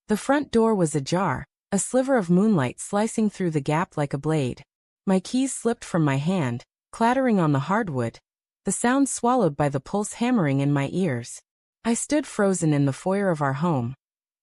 The front door was ajar, a sliver of moonlight slicing through the gap like a blade. My keys slipped from my hand, clattering on the hardwood, the sound swallowed by the pulse hammering in my ears. I stood frozen in the foyer of our home.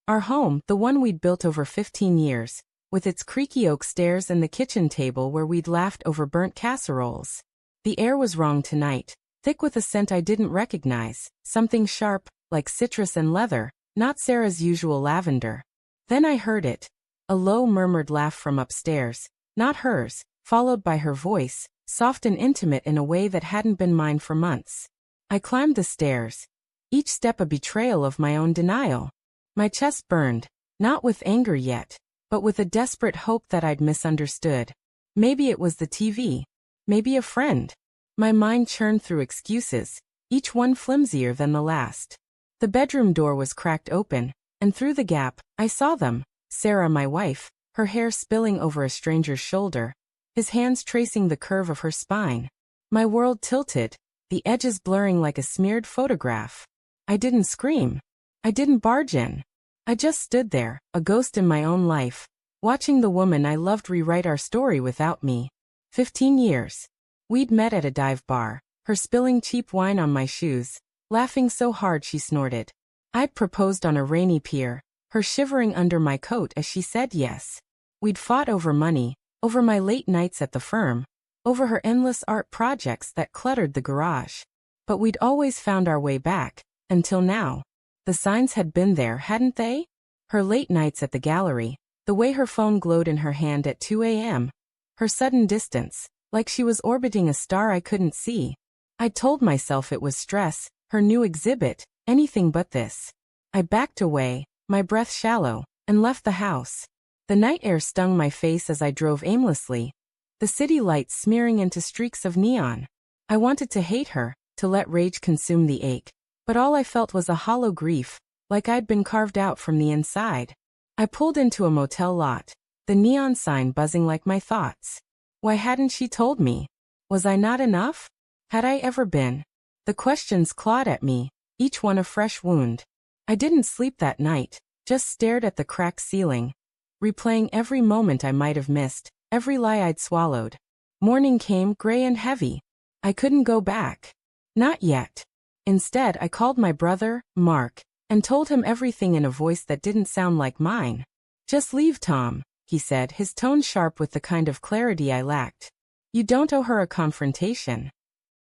Our home, the one we'd built over 15 years, with its creaky oak stairs and the kitchen table where we'd laughed over burnt casseroles. The air was wrong tonight, thick with a scent I didn't recognize, something sharp, like citrus and leather, not Sarah's usual lavender. Then I heard it, a low murmured laugh from upstairs, not hers, followed by her voice, soft and intimate in a way that hadn't been mine for months. I climbed the stairs, each step a betrayal of my own denial. My chest burned, not with anger yet, but with a desperate hope that I'd misunderstood. Maybe it was the TV. Maybe a friend. My mind churned through excuses, each one flimsier than the last. The bedroom door was cracked open, and through the gap, I saw them. Sarah, my wife, her hair spilling over a stranger's shoulder, his hands tracing the curve of her spine. My world tilted, the edges blurring like a smeared photograph. I didn't scream. I didn't barge in. I just stood there, a ghost in my own life, watching the woman I loved rewrite our story without me. 15 years. We'd met at a dive bar, her spilling cheap wine on my shoes, laughing so hard she snorted. I'd proposed on a rainy pier, her shivering under my coat as she said yes. We'd fought over money, over my late nights at the firm, over her endless art projects that cluttered the garage. But we'd always found our way back, until now. The signs had been there, hadn't they? Her late nights at the gallery, the way her phone glowed in her hand at 2 a.m., her sudden distance, like she was orbiting a star I couldn't see. I'd told myself it was stress, her new exhibit, anything but this. I backed away, my breath shallow, and left the house. The night air stung my face as I drove aimlessly, the city lights smearing into streaks of neon. I wanted to hate her, to let rage consume the ache. But all I felt was a hollow grief, like I'd been carved out from the inside. I pulled into a motel lot, the neon sign buzzing like my thoughts. Why hadn't she told me? Was I not enough? Had I ever been? The questions clawed at me, each one a fresh wound. I didn't sleep that night, just stared at the cracked ceiling, replaying every moment I might have missed, every lie I'd swallowed. Morning came, gray and heavy. I couldn't go back. Not yet. Instead, I called my brother, Mark, and told him everything in a voice that didn't sound like mine. Just leave, Tom, he said, his tone sharp with the kind of clarity I lacked. You don't owe her a confrontation.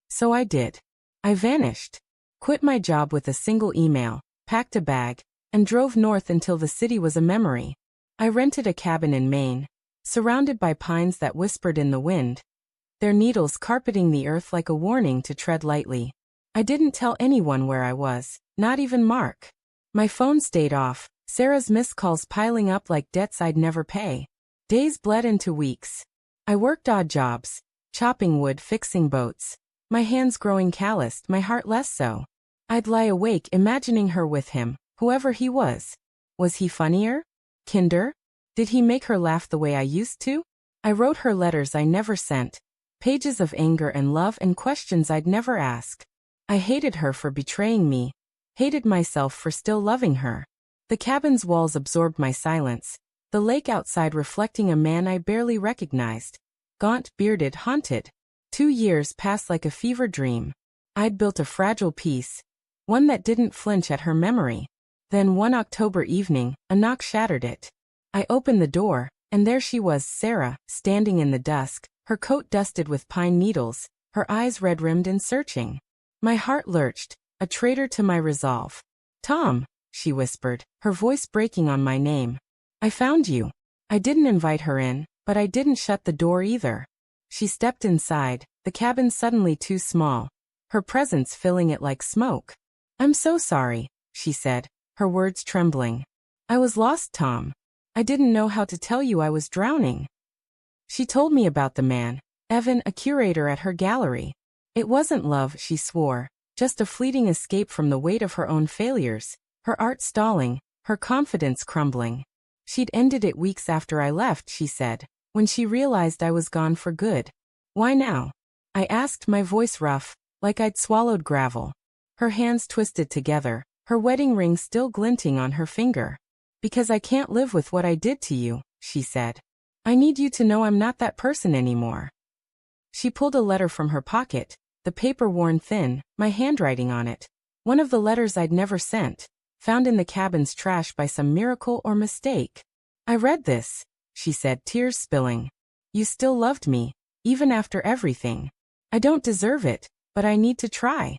So I did. I vanished. Quit my job with a single email, packed a bag, and drove north until the city was a memory. I rented a cabin in Maine, surrounded by pines that whispered in the wind, their needles carpeting the earth like a warning to tread lightly. I didn't tell anyone where I was, not even Mark. My phone stayed off, Sarah's missed calls piling up like debts I'd never pay. Days bled into weeks. I worked odd jobs, chopping wood, fixing boats, my hands growing calloused, my heart less so. I'd lie awake imagining her with him, whoever he was. Was he funnier? Kinder? Did he make her laugh the way I used to? I wrote her letters I never sent, pages of anger and love and questions I'd never ask. I hated her for betraying me, hated myself for still loving her. The cabin's walls absorbed my silence, the lake outside reflecting a man I barely recognized. Gaunt, bearded, haunted. 2 years passed like a fever dream. I'd built a fragile peace, one that didn't flinch at her memory. Then one October evening, a knock shattered it. I opened the door, and there she was, Sarah, standing in the dusk, her coat dusted with pine needles, her eyes red-rimmed and searching. My heart lurched, a traitor to my resolve. Tom, she whispered, her voice breaking on my name. I found you. I didn't invite her in, but I didn't shut the door either. She stepped inside, the cabin suddenly too small, her presence filling it like smoke. I'm so sorry, she said, her words trembling. I was lost, Tom. I didn't know how to tell you I was drowning. She told me about the man, Evan, a curator at her gallery. It wasn't love, she swore, just a fleeting escape from the weight of her own failures, her art stalling, her confidence crumbling. She'd ended it weeks after I left, she said, when she realized I was gone for good. Why now? I asked, my voice rough, like I'd swallowed gravel. Her hands twisted together, her wedding ring still glinting on her finger. Because I can't live with what I did to you, she said. I need you to know I'm not that person anymore. She pulled a letter from her pocket, the paper worn thin, my handwriting on it. One of the letters I'd never sent, found in the cabin's trash by some miracle or mistake. I read this, she said, tears spilling. You still loved me, even after everything. I don't deserve it, but I need to try.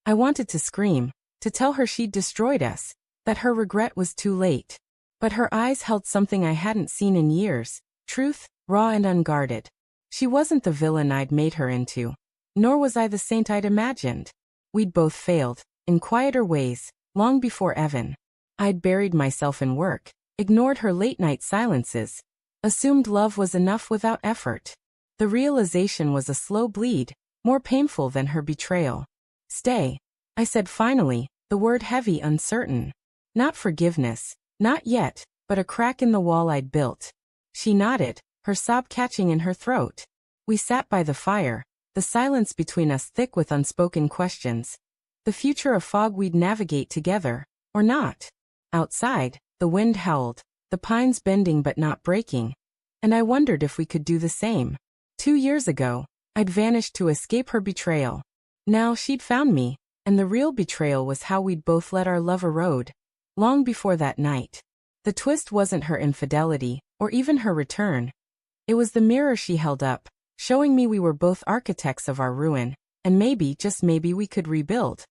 I wanted to scream, to tell her she'd destroyed us, that her regret was too late. But her eyes held something I hadn't seen in years, truth, raw and unguarded. She wasn't the villain I'd made her into, nor was I the saint I'd imagined. We'd both failed, in quieter ways, long before Evan. I'd buried myself in work, ignored her late-night silences, assumed love was enough without effort. The realization was a slow bleed, more painful than her betrayal. Stay, I said finally, the word heavy, uncertain. Not forgiveness, not yet, but a crack in the wall I'd built. She nodded, her sob catching in her throat. We sat by the fire, the silence between us thick with unspoken questions. The future a fog we'd navigate together, or not. Outside, the wind howled, the pines bending but not breaking, and I wondered if we could do the same. 2 years ago, I'd vanished to escape her betrayal. Now she'd found me, and the real betrayal was how we'd both let our love erode. Long before that night. The twist wasn't her infidelity, or even her return. It was the mirror she held up, showing me we were both architects of our ruin, and maybe, just maybe, we could rebuild.